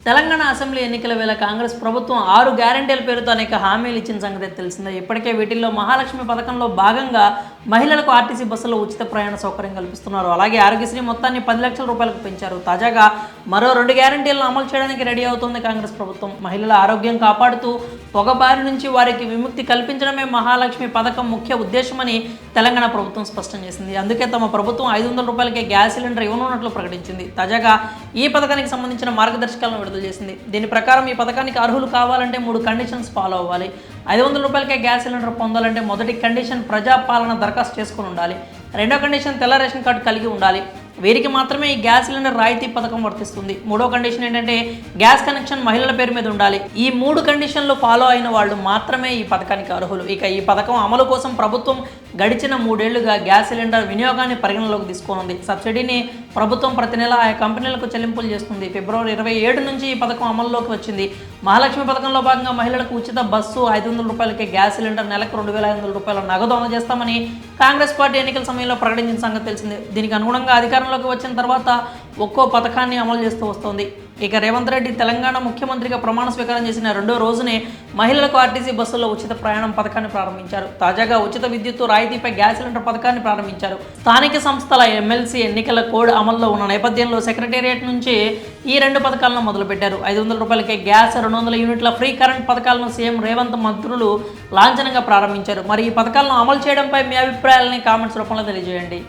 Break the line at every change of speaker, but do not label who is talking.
Telangana assembly ఎన్నికల వేళ కాంగ్రెస్ ప్రభుత్వం 6 గ్యారెంటీల పేరుతో అనేక హామీలు ఇచ్చిన సంగతి తెలిసిందే. ఇప్పటికే వీటిల్లో మహాలక్ష్మి పథకంలో భాగంగా మహిళలకు ఆర్టీసీ బస్సులో ఉచిత ప్రయాణ సౌకర్యం కల్పిస్తున్నారు. అలాగే ఆరోగ్యశ్రీ మొత్తాన్ని 10 లక్షల రూపాయలకు పెంచారు. తాజాగా మరో 2 గ్యారెంటీలను అమలు చేయడానికి రెడీ అవుతోంది కాంగ్రెస్ ప్రభుత్వం. మహిళల ఆరోగ్యం కాపాడుతూ పొగబారి నుంచి వారికి విముక్తి కల్పించడమే మహాలక్ష్మి పథకం ముఖ్య ఉద్దేశమని తెలంగాణ ప్రభుత్వం స్పష్టం చేసింది. అందుకే తమ ప్రభుత్వం 500 రూపాయలకే గ్యాస్ సిలిండర్ ఇవ్వనున్నట్లు ప్రకటించింది. తాజాగా ఈ పథకానికి సంబంధించిన మార్గదర్శకాలను విడుదల చేసింది. దీని ప్రకారం ఈ పథకానికి అర్హులు కావాలంటే 3 కండిషన్స్ ఫాలో అవ్వాలి. 500 రూపాయలకే గ్యాస్ సిలిండర్ పొందాలంటే మొదటి కండిషన్ ప్రజాపాలన దరఖాస్తు చేసుకుని ఉండాలి. రెండో కండిషన్ తెల్ల రేషన్ కార్డు కలిగి ఉండాలి. వీరికి మాత్రమే ఈ గ్యాస్ సిలిండర్ రాయితీ పథకం వర్తిస్తుంది. మూడో కండిషన్ ఏంటంటే గ్యాస్ కనెక్షన్ మహిళల పేరు మీద ఉండాలి. ఈ 3 కండిషన్లు ఫాలో అయిన వాళ్ళు మాత్రమే ఈ పథకానికి అర్హులు. ఇక ఈ పథకం అమలు కోసం ప్రభుత్వం గడిచిన 3 ఏళ్లుగా గ్యాస్ సిలిండర్ వినియోగాన్ని పరిగణలోకి తీసుకోనుంది. సబ్సిడీని ప్రభుత్వం ప్రతి నెల ఆయా కంపెనీలకు చెల్లింపులు చేస్తుంది. ఫిబ్రవరి 27 నుంచి ఈ పథకం అమల్లోకి వచ్చింది. మహాలక్ష్మి పథకంలో భాగంగా మహిళలకు ఉచిత బస్సు, 500 రూపాయలకే గ్యాస్ సిలిండర్, నెలకు 2500 రూపాయల నగదు అమలు చేస్తామని కాంగ్రెస్ పార్టీ ఎన్నికల సమయంలో ప్రకటించిన సంగతి తెలిసిందే. దీనికి అనుగుణంగా అధికారంలోకి వచ్చిన తర్వాత ఒక్కో పథకాన్ని అమలు చేస్తూ వస్తోంది. ఇక రేవంత్ రెడ్డి తెలంగాణ ముఖ్యమంత్రిగా ప్రమాణ స్వీకారం చేసిన 2వ రోజునే మహిళలకు ఆర్టీసీ బస్సుల్లో ఉచిత ప్రయాణం పథకాన్ని ప్రారంభించారు. తాజాగా ఉచిత విద్యుత్తు రాయితీపై గ్యాస్ సిలిండర్ పథకాన్ని ప్రారంభించారు. స్థానిక సంస్థల ఎమ్మెల్సీ ఎన్నికల కోడ్ అమల్లో ఉన్న నేపథ్యంలో సెక్రటేరియట్ నుంచి ఈ 2 పథకాలను మొదలుపెట్టారు. 500 రూపాయలకే గ్యాస్, 200 యూనిట్ల ఫ్రీ కరెంట్ పథకాలను సీఎం రేవంత్ మంత్రులు లాంఛనంగా ప్రారంభించారు. మరి ఈ పథకాలను అమలు చేయడంపై మీ అభిప్రాయాలని కామెంట్స్ రూపంలో తెలియజేయండి.